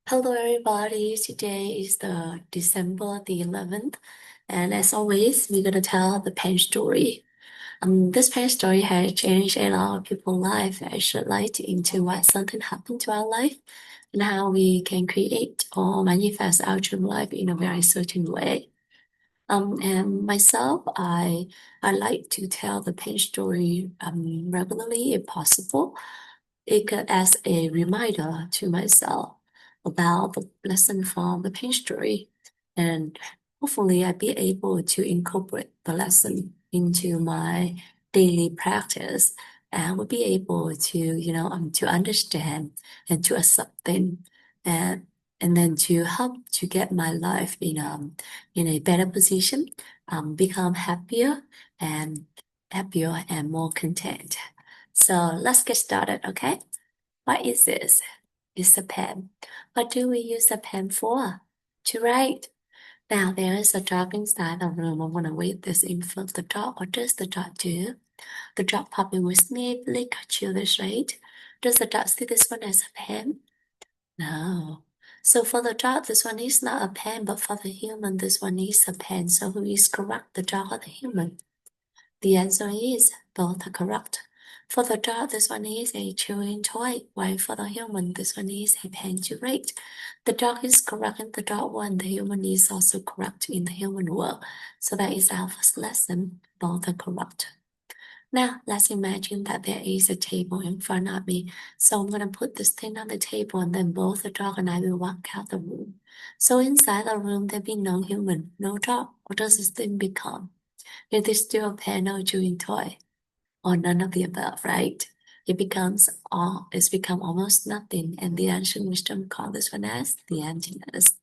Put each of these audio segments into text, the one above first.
Hello, everybody. Today is the December the 11th, and as always, we're gonna tell the pen story. This pen story has changed a lot of people's life. I should light into why something happened to our life and how we can create or manifest our dream life in a very certain way. And myself, I like to tell the pen story regularly if possible. It could as a reminder to myself about the lesson from the pain story, and hopefully I'll be able to incorporate the lesson into my daily practice and will be able to, to understand and to accept them and and then to help to get my life in a better position, become and happier and more content. So let's get started, okay? What is this? It's a pen. What do we use a pen for? To write. Now there is a dog inside the room. I want to wait this in front of the dog. What does the dog do? The dog probably will sniffly chew this, right? Does the dog see this one as a pen? No. So for the dog, this one is not a pen, but for the human, this one is a pen. So who is correct, the dog or the human? The answer is both are correct. For the dog, this one is a chewing toy, while for the human, this one is a pen to rate. The dog is correct in the dog world, the human is also correct in the human world. So that is our first lesson. Both are correct. Now, let's imagine that there is a table in front of me. So I'm going to put this thing on the table and then both the dog and I will walk out the room. So inside the room, there'll be no human, no dog. What does this thing become? It is still a pen or chewing toy, or none of the above, right? It's become almost nothing, and the ancient wisdom called this one as the emptiness.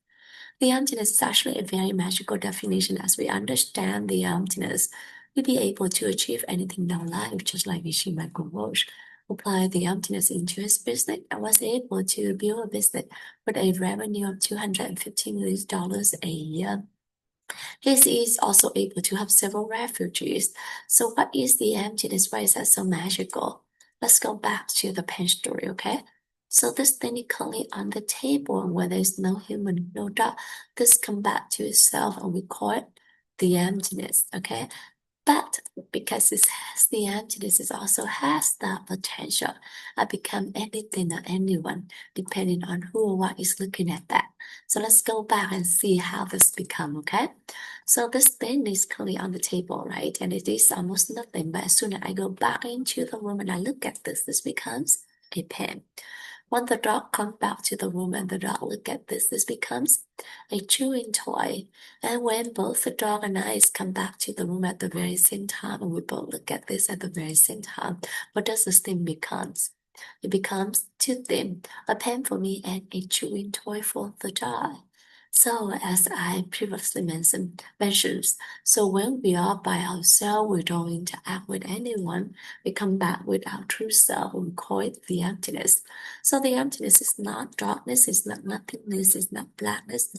The emptiness is actually a very magical definition. As we understand the emptiness, we'll be able to achieve anything in our life, just like Rishi Michael Roche applied the emptiness into his business and was able to build a business with a revenue of $250 million a year. He is also able to help several refugees. So what is the emptiness? Why is that so magical? Let's go back to the pen story, okay? So this thing is currently on the table where there's no human, no dog. This come back to itself and we call it the emptiness, okay? But because it has the emptiness, it also has the potential to become anything or anyone, depending on who or what is looking at that. So let's go back and see how this become, okay? So this thing is currently on the table, right? And it is almost nothing, but as soon as I go back into the room and I look at this becomes a pen. When the dog comes back to the room and the dog look at this becomes a chewing toy. And when both the dog and I come back to the room at the very same time, and we both look at this at the very same time, what does this thing becomes? It becomes two things, a pen for me and a chewing toy for the dog. So as I previously mentioned, so when we are by ourselves, we don't interact with anyone. We come back with our true self. We call it the emptiness. So the emptiness is not darkness, it's not nothingness, it's not blackness,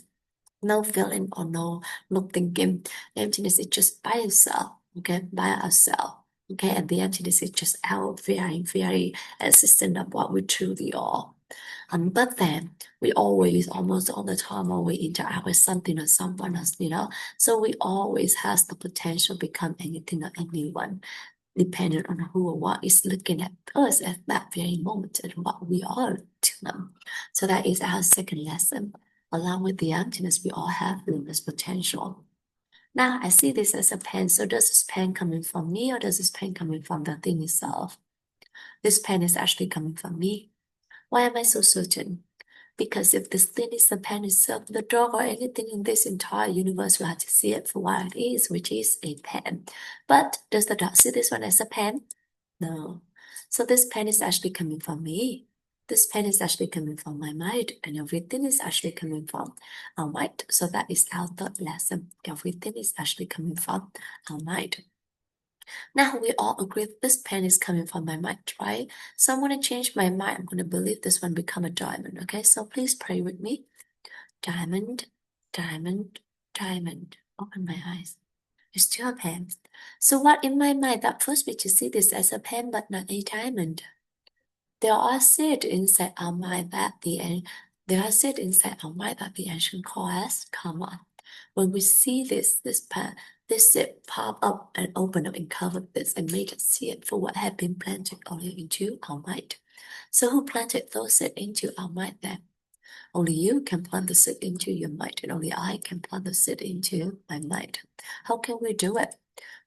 no feeling or no thinking. Emptiness is just by itself, okay, by ourselves. Okay, and the emptiness is just our very existence of what we truly are. But then we always, almost all the time, when we interact with something or someone else. So we always has the potential to become anything or anyone, depending on who or what is looking at us at that very moment and what we are to them. So that is our second lesson. Along with the emptiness, we all have limitless potential. Now I see this as a pen. So does this pen coming from me or does this pen coming from the thing itself? This pen is actually coming from me. Why am I so certain? Because if this thing is the pen itself, the dog or anything in this entire universe will have to see it for what it is, which is a pen. But does the dog see this one as a pen? No. So this pen is actually coming from me. This pen is actually coming from my mind, and everything is actually coming from our mind. So that is our third lesson. Everything is actually coming from our mind. Now we all agree this pen is coming from my mind, right? So I'm going to change my mind. I'm going to believe this one become a diamond. Okay, so please pray with me. Diamond, diamond, diamond. Open my eyes. It's still a pen. So what in my mind that forced me to see this as a pen but not a diamond? There are seeds inside our mind that There are seeds inside our mind that the ancient call as karma. When we see this seed pop up and open up and cover this and make us see it for what had been planted only into our mind. So who planted those seeds into our mind then? Only you can plant the seed into your mind, and only I can plant the seed into my mind. How can we do it?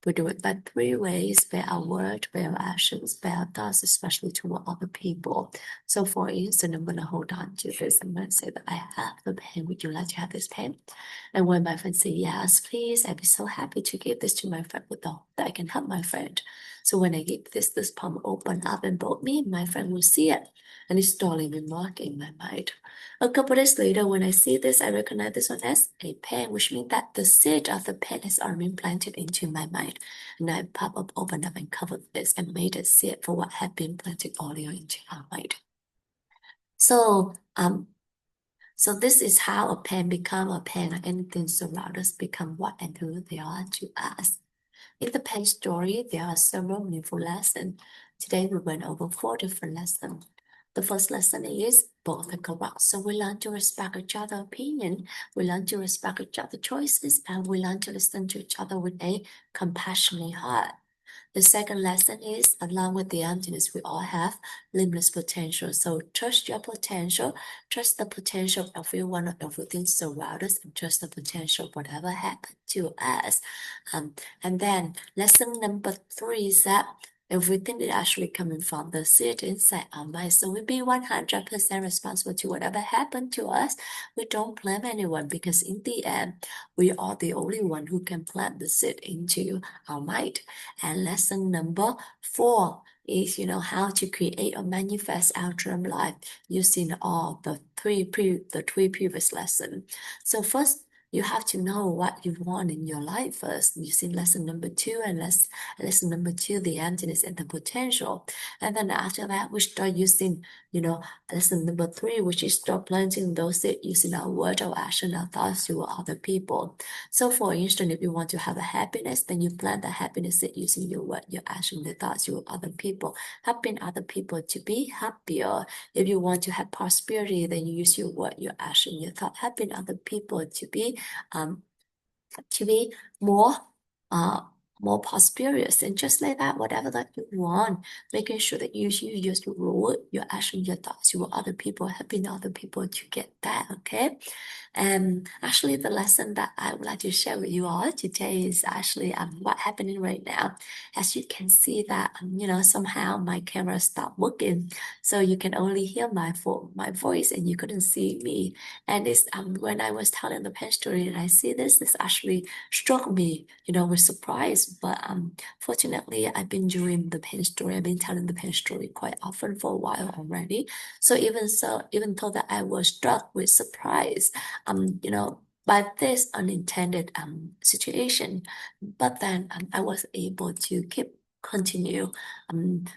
We do it by three ways: by our word, by our actions, by our thoughts, especially toward other people. So, for instance, I'm gonna hold on to this. I'm gonna say that I have the pen. Would you like to have this pen? And when my friend say yes, please, I'd be so happy to give this to my friend with the hope that I can help my friend. So when I give this palm open up and both me and my friend will see it, and it's starting remark in my mind. A couple days later, when I see this, I recognize this one as a pen, which means that the seed of the pen has already been planted into my mind. And I pop up, open up, and covered this and made it seed for what had been planted earlier into our mind. So, so this is how a pen become a pen, and anything surround us become what and who they are to us. In the pen story, there are several meaningful lessons. Today we went over 4 different lessons. The first lesson is both are correct. So we learn to respect each other's opinion, we learn to respect each other's choices, and we learn to listen to each other with a compassionate heart. The second lesson is, along with the emptiness, we all have limitless potential. So trust your potential, trust the potential of everyone or everything surround us, and trust the potential of whatever happened to us. And then lesson number 3 is that everything is actually coming from the seed inside our mind. So we be 100% responsible to whatever happened to us. We don't blame anyone because in the end, we are the only one who can plant the seed into our mind. And lesson number 4 is, how to create or manifest our dream life using all the three previous lessons. So first, you have to know what you want in your life first, using lesson number 2 and lesson number 2, the emptiness and the potential. And then after that, we start using, lesson number 3, which is start planting those seeds using our word or action, our thoughts to other people. So for instance, if you want to have a happiness, then you plant the happiness seed using your word, your action, your thoughts to other people, helping other people to be happier. If you want to have prosperity, then you use your word, your action, your thought, helping other people um to be more uh more prosperous. And just like that, whatever that you want, making sure that you use your word, your action, your thoughts to other people, helping other people to get that, okay? And actually the lesson that I would like to share with you all today is actually what happening right now. As you can see that somehow my camera stopped working, so you can only hear my voice and you couldn't see me. And it's when I was telling the pen story and I see this actually struck me, with surprise. But fortunately, I've been doing the pen story. I've been telling the pen story quite often for a while already. So, even though that I was struck with surprise, by this unintended situation, but then I was able to continue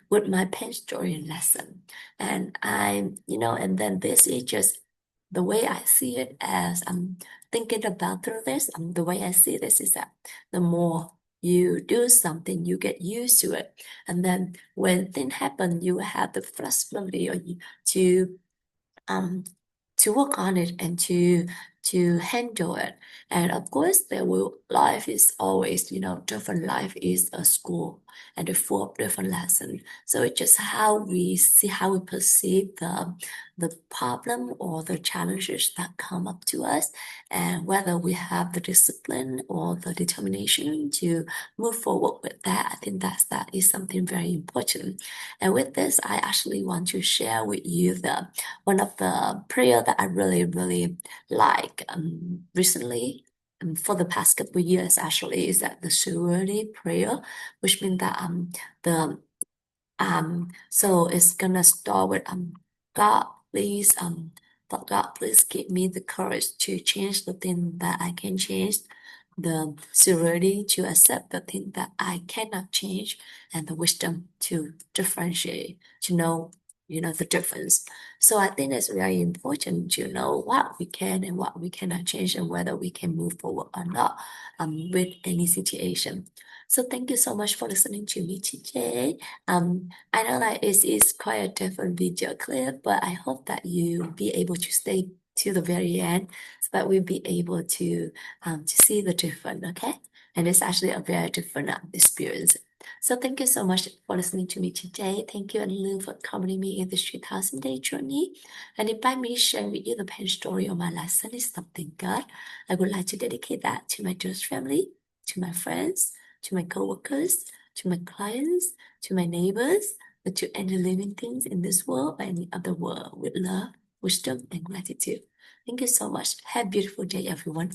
with my pen story lesson. And and then this is just the way I see it as I'm thinking about through this. The way I see this is that the more you do something, you get used to it. And then when things happen, you have the flexibility to um to work on it and to handle it. And of course, life is always, different. Life is a school and a full of different lessons. So it's just how we see, how we perceive the problem or the challenges that come up to us, and whether we have the discipline or the determination to move forward with that. I think that is something very important. And with this, I actually want to share with you the one of the prayer that I really, really like recently. For the past couple of years, actually, is that the serenity prayer, which means that the so it's gonna start with God, please but God, please give me the courage to change the thing that I can change, the serenity to accept the thing that I cannot change, and the wisdom to differentiate, to know the difference. So I think it's very important to know what we can and what we cannot change and whether we can move forward or not with any situation. So thank you so much for listening to me today. I know like it is quite a different video clip, but I hope that you'll be able to stay to the very end so that we'll be able to see the difference, okay? And it's actually a very different experience. So thank you so much for listening to me today. Thank you, and Lou, for accompanying me in this 3,000-day journey. And if by me sharing with you the pain story of my lesson is something good, I would like to dedicate that to my dearest family, to my friends, to my coworkers, to my clients, to my neighbors, and to any living things in this world or any other world with love, wisdom, and gratitude. Thank you so much. Have a beautiful day, everyone.